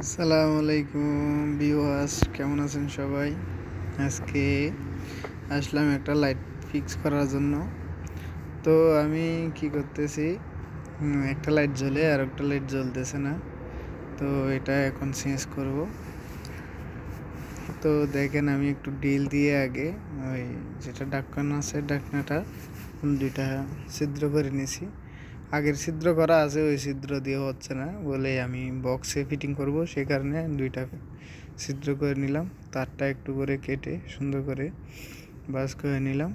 আসসালামু আলাইকুম ভিউয়ার্স, কেমন আছেন সবাই? আজকে আসলাম একটা লাইট ফিক্স করার জন্য। তো আমি কি করতেছি, একটা লাইট জ্বলে আর একটা লাইট জ্বলতেছে না। তো এটা এখন চেঞ্জ করব। তো দেখেন, আমি একটু ডিল দিয়ে আগে ওই যেটা ঢাকনা আছে ঢাকনাটা দুইটা ছিদ্র করে নিছি। আগের ছিদ্র করা আছে, ওই ছিদ্র দিয়ে হচ্ছে না বলে আমি বক্সে ফিটিং করব, সেই কারণে দুইটা ছিদ্র করে নিলাম। তারটা একটু করে কেটে সুন্দর করে বাস করে নিলাম।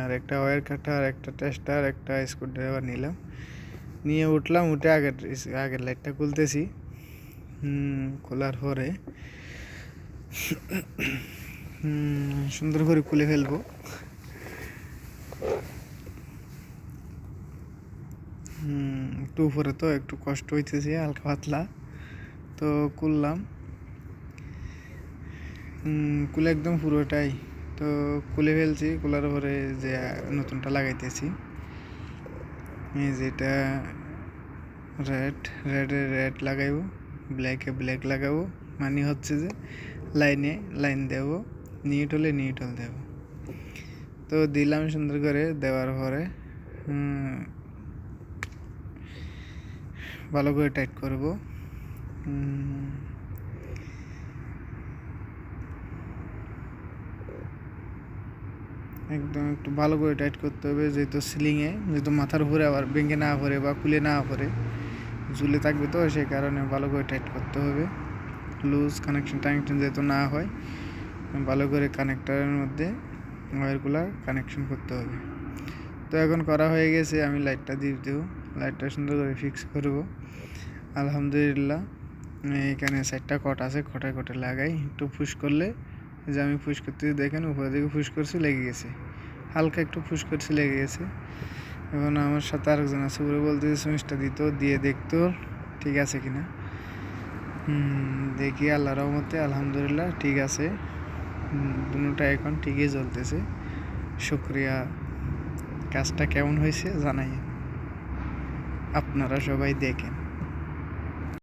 আর একটা ওয়্যার কাটার, একটা টেস্টার, একটা স্ক্রুড্রাইভার নিলাম। নিয়ে উঠলাম, উঠে আগের লাইটটা খুলতেছি। খোলার পরে সুন্দর করে খুলে ফেলবো। একটু উপরে তো একটু কষ্ট হইতেছে, হালকা পাতলা। তো খুললাম, খুলে একদম পুরোটাই তো খুলে ফেলছি। খোলার পরে যে নতুনটা লাগাইতেছি, যেটা রেড লাগাইবো, ব্ল্যাকে ব্ল্যাক লাগাবো। মানে হচ্ছে যে লাইনে লাইন দেবো, নিউট্রালে নিউট্রাল দেব। তো দিলাম সুন্দর করে। দেওয়ার পরে ভালো করে টাইট করব। একদম একটু ভালো করে টাইট করতে হবে, যেহেতু সিলিংয়ে, যেহেতু মাথার উপরে আবার ভেঙে না পড়ে বা খুলে না পড়ে, ঝুলে থাকবে, তো সেই কারণে ভালো করে টাইট করতে হবে। লুজ কানেকশন যেহেতু না হয়, ভালো করে কানেক্টারের মধ্যে ওয়্যারগুলো কানেকশন করতে হবে। তো এখন করা হয়ে গেছে, আমি লাইটটা দিয়ে দেবো। লাইটটা সুন্দর করে ফিক্স করব। আলহামদুলিল্লাহ, এখানে 4টা কট আছে, কটে কটে লাগাই। একটু পুশ করলে, যে আমি পুশ করতে দেখেন উপরে দিকে পুশ করছি, লেগে গেছে। হালকা একটু পুশ করছি, লেগে গেছে। এখন আমার সাথে আরেকজন আছে, ওরে বলতেছে সুইচটা দিত, দিয়ে দেখতো ঠিক আছে কিনা। দেখি, আল্লাহ রহমতে আলহামদুলিল্লাহ ঠিক আছে। দুটোটা এখন ঠিকই চলতেছে। শুক্রিয়া। কাজটা কেমন হয়েছে জানাই, আপনারা সবাই দেখেন।